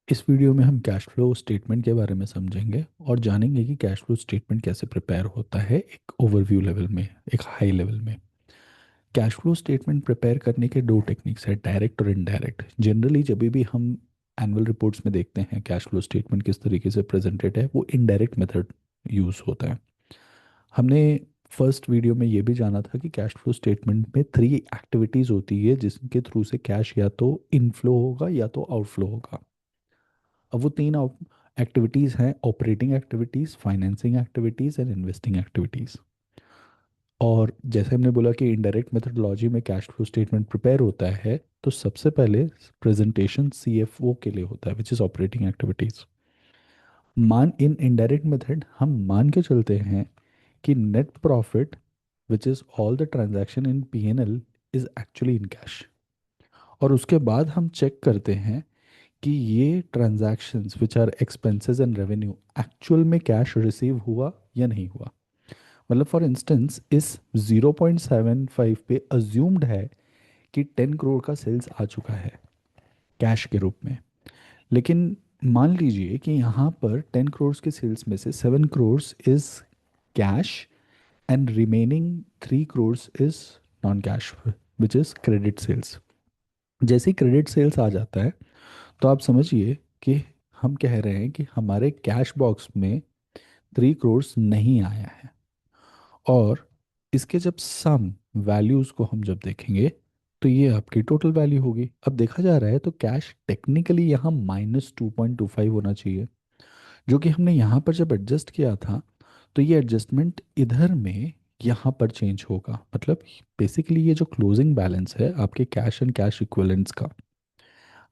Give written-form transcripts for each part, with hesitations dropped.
इस वीडियो में हम कैश फ्लो स्टेटमेंट के बारे में समझेंगे और जानेंगे कि कैश फ्लो स्टेटमेंट कैसे प्रिपेयर होता है एक ओवरव्यू लेवल में, एक हाई लेवल में। कैश फ्लो स्टेटमेंट प्रिपेयर करने के दो टेक्निक्स है, डायरेक्ट और इनडायरेक्ट। जनरली जब भी हम एनुअल रिपोर्ट्स में देखते हैं कैश फ्लो स्टेटमेंट किस तरीके से प्रेजेंटेड है, वो इनडायरेक्ट मेथड यूज़ होता है। हमने फर्स्ट वीडियो में ये भी जाना था कि कैश फ्लो स्टेटमेंट में थ्री एक्टिविटीज़ होती है जिसके थ्रू से कैश या तो इनफ्लो होगा या तो आउटफ्लो होगा। अब वो तीन एक्टिविटीज़ हैं, operating activities, financing activities and investing activities. और जैसे हमने बोला कि इनडायरेक्ट मेथडोलॉजी में कैश फ्लो स्टेटमेंट प्रिपेयर होता है, तो सबसे पहले प्रेजेंटेशन सीएफओ के लिए होता है, विच इज़ ऑपरेटिंग एक्टिविटीज़। मान इन इनडायरेक्ट मेथड हम मान के चलते हैं कि net profit which is all the transaction in PNL is actually in cash. और उसके बाद हम चेक करते हैं कि ये transactions which are expenses and revenue actual में कैश रिसीव हुआ या नहीं हुआ। मतलब फॉर इंस्टेंस इस 0.75 पे अज्यूम्ड है कि 10 करोड़ का सेल्स आ चुका है कैश के रूप में। लेकिन मान लीजिए कि यहाँ पर 10 करोड़ के सेल्स में से 7 crore is cash and remaining 3 crore is non cash, which is credit sales. जैसे ही क्रेडिट सेल्स आ जाता है तो आप समझिए कि हम कह रहे हैं कि हमारे कैश बॉक्स में 3 करोड़ नहीं आया है। और इसके जब सम वैल्यूज को हम जब देखेंगे तो ये आपकी टोटल वैल्यू होगी। अब देखा जा रहा है तो कैश टेक्निकली यहाँ -2.25 होना चाहिए, जो कि हमने यहाँ पर जब एडजस्ट किया था तो ये एडजस्टमेंट इधर में यहाँ पर चेंज होगा। मतलब बेसिकली ये जो क्लोजिंग बैलेंस है आपके कैश एंड कैश इक्विवेलेंट्स का,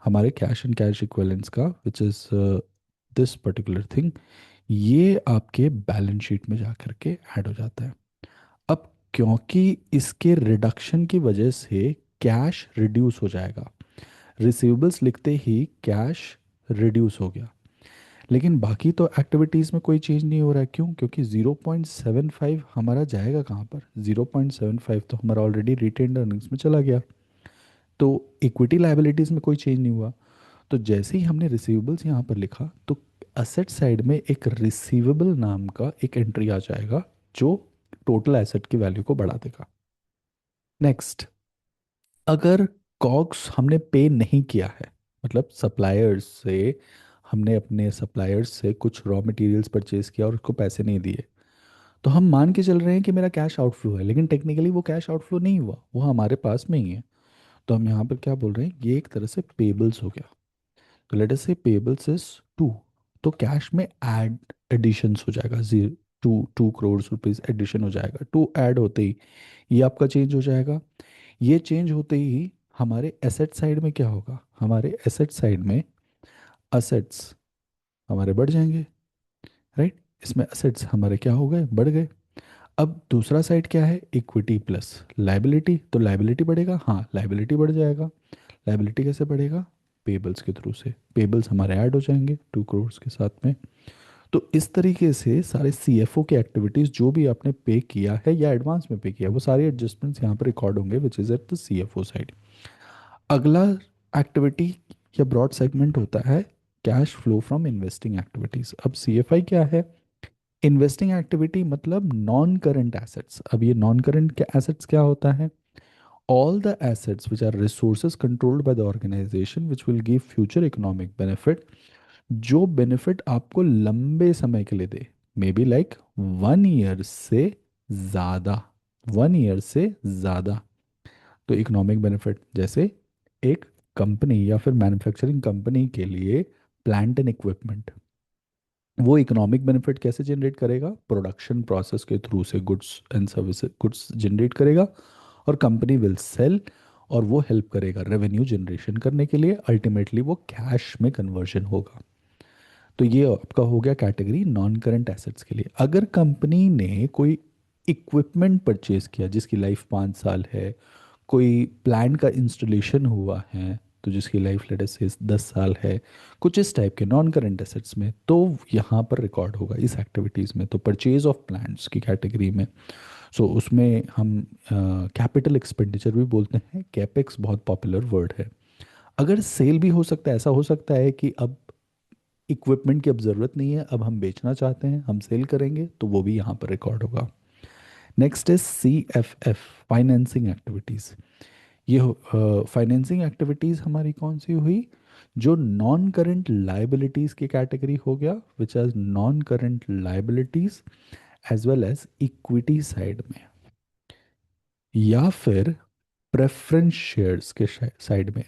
हमारे कैश एंड कैश इक्विवेलेंट्स का, which is this particular thing, ये आपके बैलेंस शीट में जा करके ऐड हो जाता है। अब क्योंकि इसके रिडक्शन की वजह से कैश रिड्यूस हो जाएगा, रिसीवेबल्स लिखते ही कैश रिड्यूस हो गया, लेकिन बाकी तो एक्टिविटीज़ में कोई चेंज नहीं हो रहा है। क्यों? क्योंकि 0.75 हमारा जाएगा कहाँ पर? 0.75 तो हमारा ऑलरेडी रिटेन्ड अर्निंग्स में चला गया, तो इक्विटी लाइबिलिटीज़ में कोई चेंज नहीं हुआ। तो जैसे ही हमने रिसीवेबल्स यहाँ पर लिखा तो असेट साइड में एक रिसीवेबल नाम का एक एंट्री आ जाएगा जो टोटल एसेट की वैल्यू को बढ़ा देगा। नेक्स्ट, अगर कॉग्स हमने पे नहीं किया है, मतलब सप्लायर्स से हमने अपने सप्लायर्स से कुछ रॉ मटेरियल्स परचेज किया और उसको पैसे नहीं दिए, तो हम मान के चल रहे हैं कि मेरा कैश आउटफ्लो है, लेकिन टेक्निकली वो कैश आउटफ्लो नहीं हुआ, वो हमारे पास में ही है। तो हम यहाँ पर क्या बोल रहे हैं, ये एक तरह से पेबल्स हो गया। तो लेट अस से पेबल्स इज 2, तो कैश में ऐड एडिशंस हो जाएगा, 2 करोड़ रुपीज एडिशन हो जाएगा। 2 ऐड होते ही ये आपका चेंज हो जाएगा। ये चेंज होते ही हमारे एसेट साइड में क्या होगा, हमारे एसेट साइड में असेट्स हमारे बढ़ जाएंगे, राइट। इसमें असेट्स हमारे क्या हो गए, बढ़ गए। अब दूसरा साइड क्या है, इक्विटी प्लस लाइबिलिटी, तो लाइबिलिटी बढ़ेगा, हाँ लाइबिलिटी बढ़ जाएगा। लाइबिलिटी कैसे बढ़ेगा? पेबल्स के थ्रू से, पेबल्स हमारे ऐड हो जाएंगे 2 करोड़ के साथ में। तो इस तरीके से सारे सीएफओ की एक्टिविटीज जो भी आपने पे किया है या एडवांस में पे किया है वो सारे एडजस्टमेंट्स यहाँ पर रिकॉर्ड होंगे, which is at the CFO side. अगला एक्टिविटी या ब्रॉड सेगमेंट होता है cash flow from investing activities. अब सीएफआई क्या है? इन्वेस्टिंग एक्टिविटी मतलब नॉन करंट एसेट्स। अब ये नॉन करंट एसेट्स क्या होता है? all the assets which are resources controlled by the organization which will give future economic benefit, जो बेनिफिट आपको लंबे समय के लिए दे, मे बी लाइक 1 ईयर से ज़्यादा, 1 ईयर से ज़्यादा। तो इकोनॉमिक बेनिफिट जैसे एक कंपनी या फिर मैन्युफैक्चरिंग कंपनी के लिए प्लांट एंड इक्विपमेंट, वो इकोनॉमिक बेनिफिट कैसे जनरेट करेगा? प्रोडक्शन प्रोसेस के थ्रू से goods and services, goods generate करेगा और कंपनी विल सेल, और वो हेल्प करेगा रेवेन्यू जनरेशन करने के लिए, अल्टीमेटली वो कैश में कन्वर्जन होगा। तो ये आपका हो गया कैटेगरी नॉन करंट एसेट्स के लिए। अगर कंपनी ने कोई इक्विपमेंट परचेज किया जिसकी लाइफ 5 साल है, कोई प्लांट का इंस्टॉलेशन हुआ है तो जिसकी लाइफ लेट से 10 साल है, कुछ इस टाइप के नॉन करंट एसेट्स में, तो यहाँ पर रिकॉर्ड होगा इस एक्टिविटीज़ में। तो परचेज ऑफ प्लांट्स की कैटेगरी में, सो उसमें हम कैपिटल एक्सपेंडिचर भी बोलते हैं, कैपेक्स बहुत पॉपुलर वर्ड है। अगर सेल भी हो सकता है, ऐसा हो सकता है कि अब इक्विपमेंट की अब ज़रूरत नहीं है, अब हम बेचना चाहते हैं, हम सेल करेंगे, तो वो भी यहाँ पर रिकॉर्ड होगा। Next is CFF, financing activities. ये फाइनेंसिंग एक्टिविटीज़ हमारी कौन सी हुई? जो नॉन करंट लाइबिलिटीज़ की कैटेगरी हो गया, which as non current liabilities as well as equity side में, या फिर प्रेफरेंस शेयर्स के साइड में,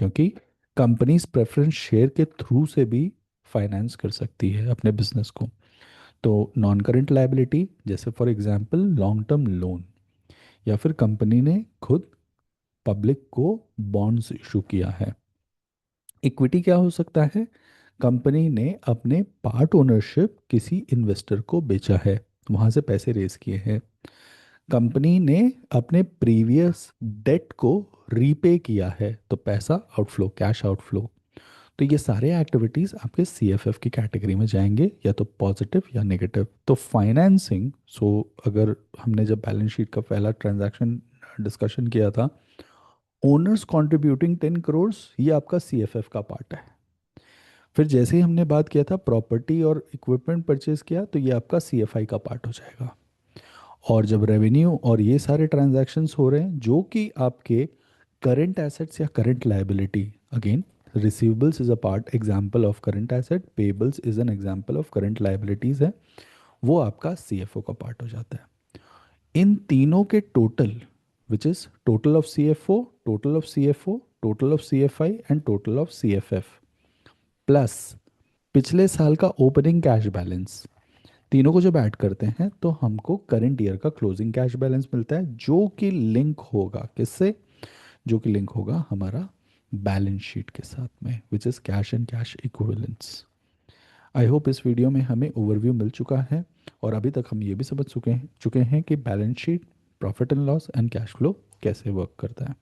क्योंकि कंपनीज प्रेफरेंस शेयर के थ्रू से भी फाइनेंस कर सकती है अपने बिजनेस को। तो नॉन करंट लायबिलिटी जैसे for example long term loan, या फिर कंपनी ने खुद पब्लिक को बॉन्ड्स इशू किया है। इक्विटी क्या हो सकता है? कंपनी ने अपने पार्ट ओनरशिप किसी इन्वेस्टर को बेचा है, वहां से पैसे रेज किए हैं। कंपनी ने अपने प्रीवियस डेट को रीपे किया है, तो पैसा आउटफ्लो, कैश आउटफ्लो। तो ये सारे एक्टिविटीज आपके CFF की कैटेगरी में जाएंगे, या तो पॉजिटिव या नेगेटिव। तो फाइनेंसिंग, सो अगर हमने जब बैलेंस शीट का पहला ट्रांजैक्शन डिस्कशन किया था, ओनर्स कंट्रीब्यूटिंग 10 करोड़, ये आपका CFF का पार्ट है। फिर जैसे ही हमने बात किया था प्रॉपर्टी और इक्विपमेंट परचेज किया, तो ये आपका CFI का पार्ट हो जाएगा। और जब रेवेन्यू और ये सारे ट्रांजैक्शंस हो रहे हैं जो कि आपके करंट एसेट्स या current liability, again receivables is a part example of current asset, payables is an example of current liabilities है, वो आपका CFO का पार्ट हो जाता है। इन तीनों के total, which is total of CFO, total of CFO, total of CFI and total of CFF, plus पिछले साल का ओपनिंग कैश बैलेंस, तीनों को जब ऐड करते हैं तो हमको करंट ईयर का क्लोजिंग कैश बैलेंस मिलता है, जो कि लिंक होगा किससे? जो कि लिंक होगा हमारा बैलेंस शीट के साथ में, which is cash and cash equivalents. I hope इस वीडियो में हमें ओवरव्यू मिल चुका है, और अभी तक हम ये भी समझ चुके हैं कि balance sheet, profit and loss and cash flow कैसे वर्क करता है।